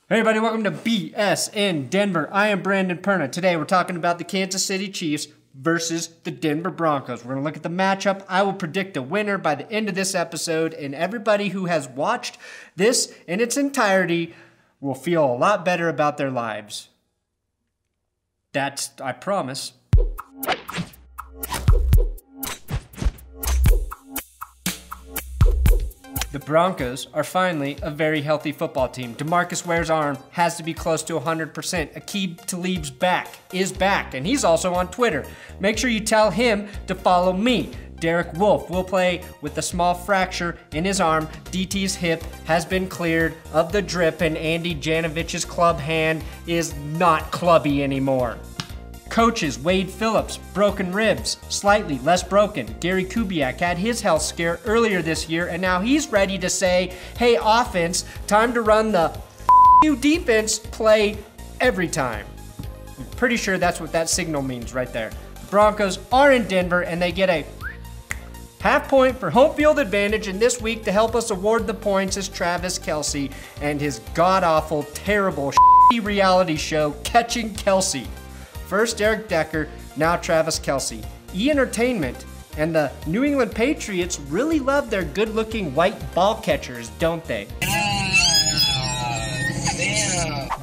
Hey everybody, welcome to BS in Denver. I am Brandon Perna. Today we're talking about the Kansas City Chiefs versus the Denver Broncos. We're going to look at the matchup. I will predict a winner by the end of this episode, and everybody who has watched this in its entirety will feel a lot better about their lives. That's, I promise. The Broncos are finally a very healthy football team. DeMarcus Ware's arm has to be close to 100%. Aqib Talib's is back, and he's also on Twitter. Make sure you tell him to follow me. Derek Wolfe will play with a small fracture in his arm. DT's hip has been cleared of the drip, and Andy Janovich's club hand is not clubby anymore. Coaches, Wade Phillips, broken ribs, slightly less broken. Gary Kubiak had his health scare earlier this year, and now he's ready to say, hey, offense, time to run the you defense play every time. I'm pretty sure that's what that signal means right there. The Broncos are in Denver, and they get a half point for home field advantage, and this week to help us award the points is Travis Kelce and his god-awful, terrible reality show, Catching Kelce. First Eric Decker, now Travis Kelce. E! Entertainment and the New England Patriots really love their good-looking white ball catchers, don't they?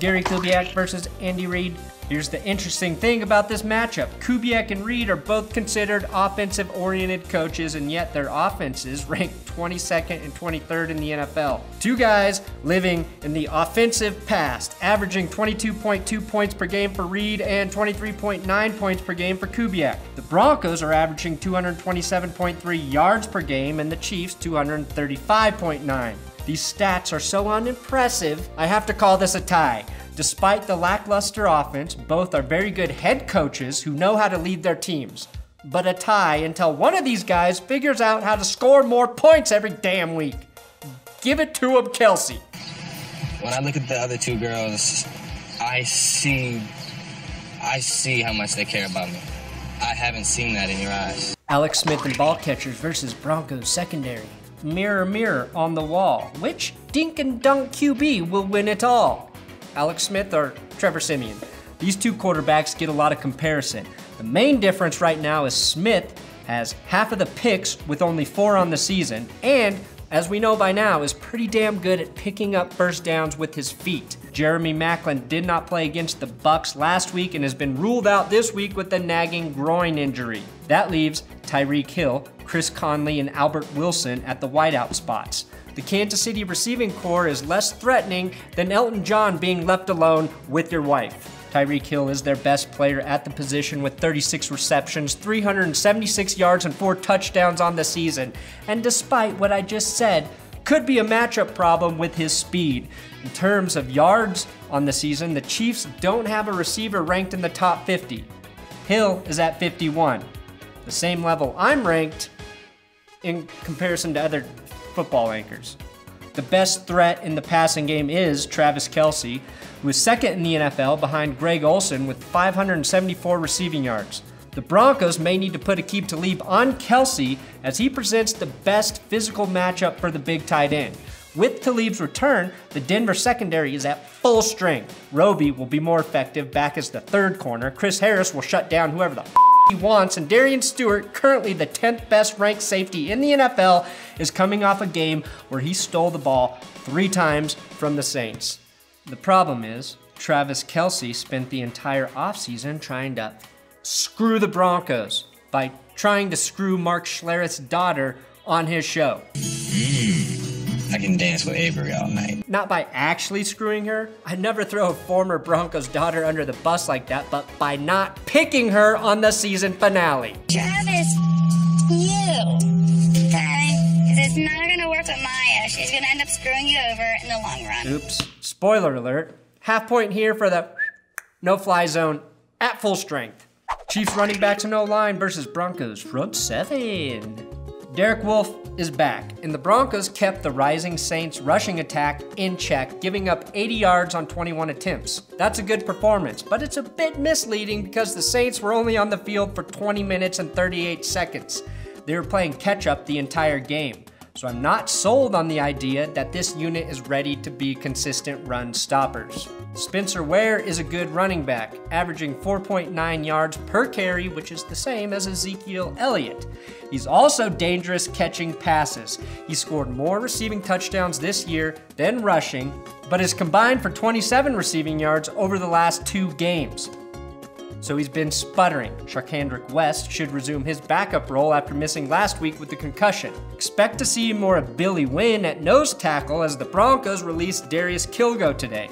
Gary Kubiak versus Andy Reid. Here's the interesting thing about this matchup. Kubiak and Reid are both considered offensive-oriented coaches, and yet their offenses rank 22nd and 23rd in the NFL. Two guys living in the offensive past, averaging 22.2 points per game for Reid and 23.9 points per game for Kubiak. The Broncos are averaging 227.3 yards per game, and the Chiefs 235.9. These stats are so unimpressive, I have to call this a tie. Despite the lackluster offense, both are very good head coaches who know how to lead their teams. But a tie until one of these guys figures out how to score more points every damn week. Give it to him, Kelce. When I look at the other two girls, I see how much they care about me. I haven't seen that in your eyes. Alex Smith and ball catchers versus Broncos secondary. Mirror, mirror on the wall. Which dink and dunk QB will win it all? Alex Smith or Trevor Siemian? These two quarterbacks get a lot of comparison. The main difference right now is Smith has half of the picks with only 4 on the season, and as we know by now, is pretty damn good at picking up first downs with his feet. Jeremy Maclin did not play against the Bucs last week and has been ruled out this week with a nagging groin injury. That leaves Tyreek Hill, Chris Conley, and Albert Wilson at the wideout spots. The Kansas City receiving core is less threatening than Elton John being left alone with your wife. Tyreek Hill is their best player at the position with 36 receptions, 376 yards, and 4 touchdowns on the season. And despite what I just said, could be a matchup problem with his speed. In terms of yards on the season, the Chiefs don't have a receiver ranked in the top 50. Hill is at 51. The same level I'm ranked in comparison to other football anchors. The best threat in the passing game is Travis Kelce, who is second in the NFL behind Greg Olsen with 574 receiving yards. The Broncos may need to put Aqib Talib on Kelce as he presents the best physical matchup for the big tight end. With Talib's return, the Denver secondary is at full strength. Roby will be more effective back as the third corner. Chris Harris will shut down whoever the he wants, and Darian Stewart, currently the 10th best ranked safety in the NFL, is coming off a game where he stole the ball 3 times from the Saints. The problem is, Travis Kelce spent the entire offseason trying to screw the Broncos by trying to screw Mark Schlereth's daughter on his show. I can dance with Avery all night. Not by actually screwing her. I'd never throw a former Broncos daughter under the bus like that, but by not picking her on the season finale. Travis, you, okay? Because it's not going to work with Maya. She's going to end up screwing you over in the long run. Oops. Spoiler alert. Half point here for the no-fly zone at full strength. Chiefs running backs and O-line versus Broncos front 7. Derek Wolfe is back, and the Broncos kept the rising Saints rushing attack in check, giving up 80 yards on 21 attempts. That's a good performance, but it's a bit misleading because the Saints were only on the field for 20 minutes and 38 seconds. They were playing catch-up the entire game. so I'm not sold on the idea that this unit is ready to be consistent run stoppers. Spencer Ware is a good running back, averaging 4.9 yards per carry, which is the same as Ezekiel Elliott. He's also dangerous catching passes. He scored more receiving touchdowns this year than rushing, but is combined for 27 receiving yards over the last 2 games. So he's been sputtering. Sharkhandrick West should resume his backup role after missing last week with the concussion. Expect to see more of Billy Wynn at nose tackle as the Broncos release Darius Kilgo today.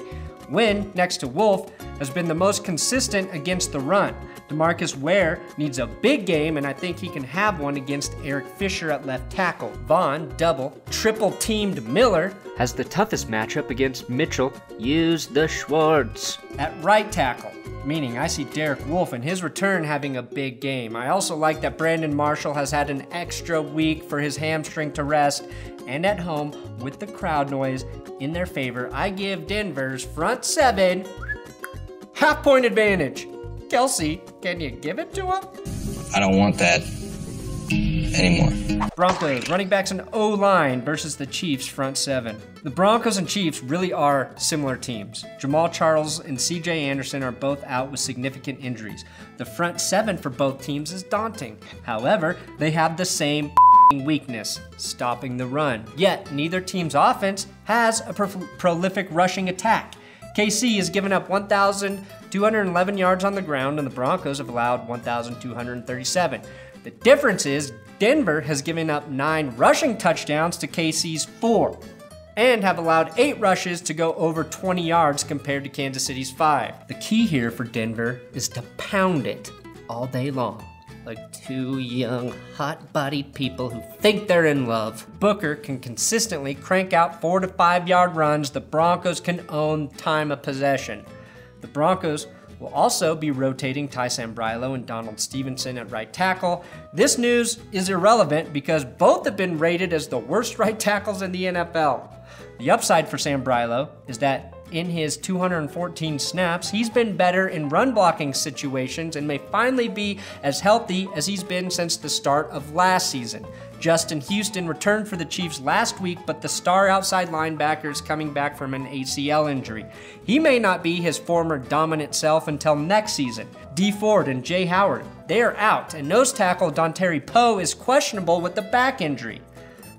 Wynn, next to Wolf, has been the most consistent against the run. DeMarcus Ware needs a big game, and I think he can have one against Eric Fisher at left tackle. Vaughn, double, triple-teamed Miller has the toughest matchup against Mitchell. Use the Schwartz at right tackle, meaning I see Derek Wolfe in his return having a big game. I also like that Brandon Marshall has had an extra week for his hamstring to rest, and at home, with the crowd noise in their favor, I give Denver's front 7 half-point advantage. Kelsey, can you give it to him? I don't want that anymore. Broncos, running backs and O-line versus the Chiefs front 7. The Broncos and Chiefs really are similar teams. Jamal Charles and CJ Anderson are both out with significant injuries. The front 7 for both teams is daunting. However, they have the same weakness, stopping the run. Yet, neither team's offense has a prolific rushing attack. KC has given up 1,211 yards on the ground, and the Broncos have allowed 1,237. The difference is Denver has given up 9 rushing touchdowns to KC's 4, and have allowed 8 rushes to go over 20 yards compared to Kansas City's 5. The key here for Denver is to pound it all day long, like 2 young, hot-bodied people who think they're in love. Booker can consistently crank out 4 to 5 yard runs. The Broncos can own time of possession. The Broncos will also be rotating Ty Sambrailo and Donald Stevenson at right tackle. This news is irrelevant because both have been rated as the worst right tackles in the NFL. The upside for Sambrailo is that in his 214 snaps, he's been better in run blocking situations and may finally be as healthy as he's been since the start of last season. Justin Houston returned for the Chiefs last week, but the star outside linebacker is coming back from an ACL injury. He may not be his former dominant self until next season. Dee Ford and Jay Howard, they are out, and nose tackle Dontari Poe is questionable with a back injury.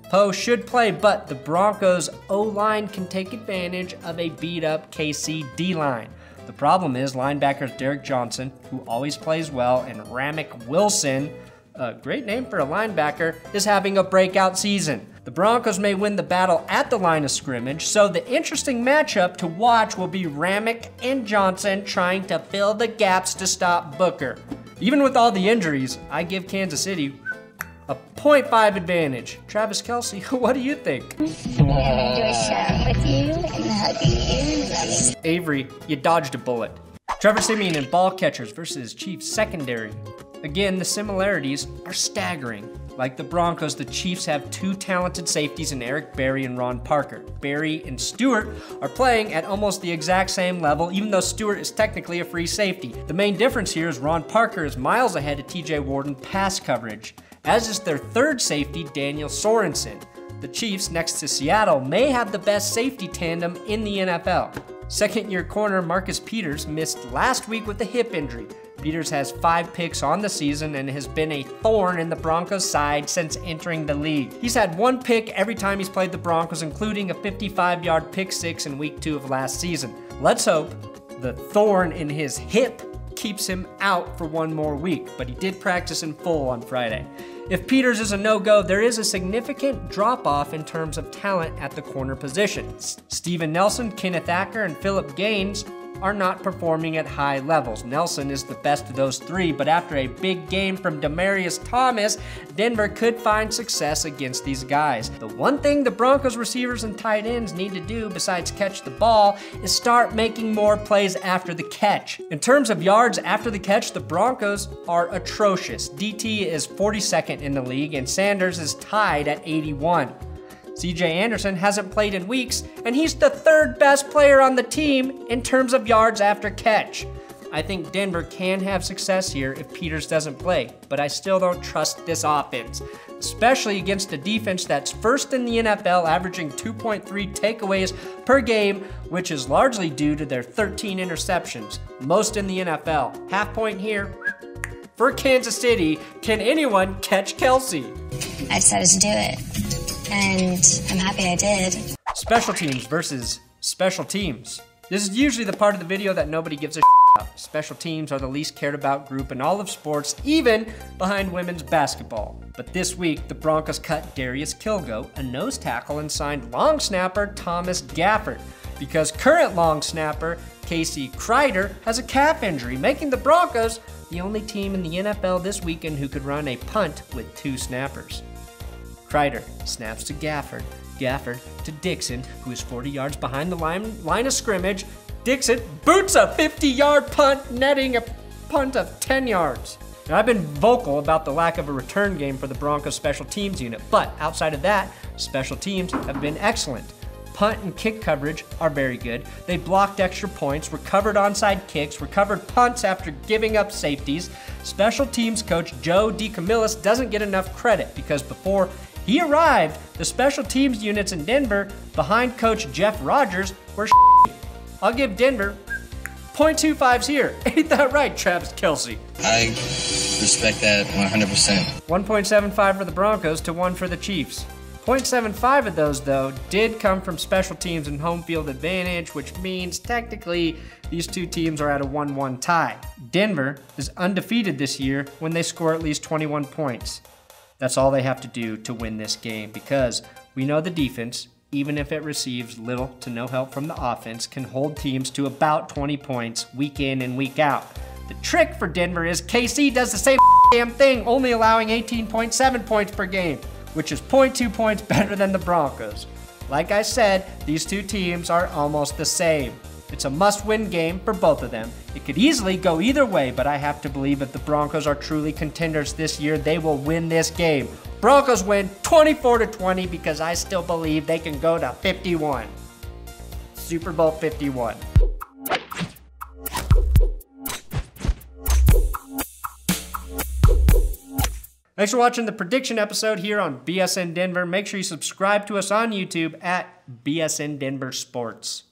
Poe should play, but the Broncos' O-line can take advantage of a beat-up KC D-line. The problem is linebackers Derek Johnson, who always plays well, and Ramik Wilson, a great name for a linebacker, is having a breakout season. The Broncos may win the battle at the line of scrimmage, so the interesting matchup to watch will be Ramik and Johnson trying to fill the gaps to stop Booker. Even with all the injuries, I give Kansas City a 0.5 advantage. Travis Kelsey, what do you think? Do a shout with you and hug you. Avery, you dodged a bullet. Trevor Siemian and ball catchers versus Chiefs secondary. Again, the similarities are staggering. Like the Broncos, the Chiefs have 2 talented safeties in Eric Berry and Ron Parker. Berry and Stewart are playing at almost the exact same level, even though Stewart is technically a free safety. The main difference here is Ron Parker is miles ahead of TJ Warden pass coverage, as is their 3rd safety, Daniel Sorensen. The Chiefs, next to Seattle, may have the best safety tandem in the NFL. Second-year corner Marcus Peters missed last week with a hip injury. Peters has 5 picks on the season and has been a thorn in the Broncos' side since entering the league. He's had 1 pick every time he's played the Broncos, including a 55-yard pick 6 in week 2 of last season. Let's hope the thorn in his hip keeps him out for 1 more week, but he did practice in full on Friday. If Peters is a no-go, there is a significant drop-off in terms of talent at the corner position. Steven Nelson, Kenneth Acker, and Philip Gaines are not performing at high levels. Nelson is the best of those 3, but after a big game from Demaryius Thomas, Denver could find success against these guys. The one thing the Broncos receivers and tight ends need to do besides catch the ball is start making more plays after the catch. In terms of yards after the catch, the Broncos are atrocious. DT is 42nd in the league, and Sanders is tied at 81. CJ Anderson hasn't played in weeks, and he's the 3rd best player on the team in terms of yards after catch. I think Denver can have success here if Peters doesn't play, but I still don't trust this offense, especially against a defense that's first in the NFL, averaging 2.3 takeaways per game, which is largely due to their 13 interceptions, most in the NFL. Half point here for Kansas City. Can anyone catch Kelsey? I decided to do it, and I'm happy I did. Special teams versus special teams. This is usually the part of the video that nobody gives a about. Special teams are the least cared about group in all of sports, even behind women's basketball. But this week, the Broncos cut Darius Kilgo, a nose tackle, and signed long snapper Thomas Gafford, because current long snapper Casey Kreider has a calf injury, making the Broncos the only team in the NFL this weekend who could run a punt with 2 snappers. Kreider snaps to Gafford, Gafford to Dixon, who is 40 yards behind the line of scrimmage. Dixon boots a 50-yard punt, netting a punt of 10 yards. Now, I've been vocal about the lack of a return game for the Broncos special teams unit, but outside of that, special teams have been excellent. Punt and kick coverage are very good. They blocked extra points, recovered onside kicks, recovered punts after giving up safeties. Special teams coach Joe DeCamillis doesn't get enough credit because before he arrived, the special teams units in Denver behind coach Jeff Rodgers were I'll give Denver 0.25s here. Ain't that right, Travis Kelce? I respect that 100%. 1.75 for the Broncos to 1 for the Chiefs. 0.75 of those, though, did come from special teams and home field advantage, which means technically these two teams are at a 1-1 tie. Denver is undefeated this year when they score at least 21 points. That's all they have to do to win this game because we know the defense, even if it receives little to no help from the offense, can hold teams to about 20 points week in and week out. The trick for Denver is KC does the same damn thing, only allowing 18.7 points per game, which is 0.2 points better than the Broncos. Like I said, these two teams are almost the same. It's a must-win game for both of them. It could easily go either way, but I have to believe if the Broncos are truly contenders this year, they will win this game. Broncos win 24-20 because I still believe they can go to 51. Super Bowl 51. Thanks for watching the prediction episode here on BSN Denver. Make sure you subscribe to us on YouTube at BSN Denver Sports.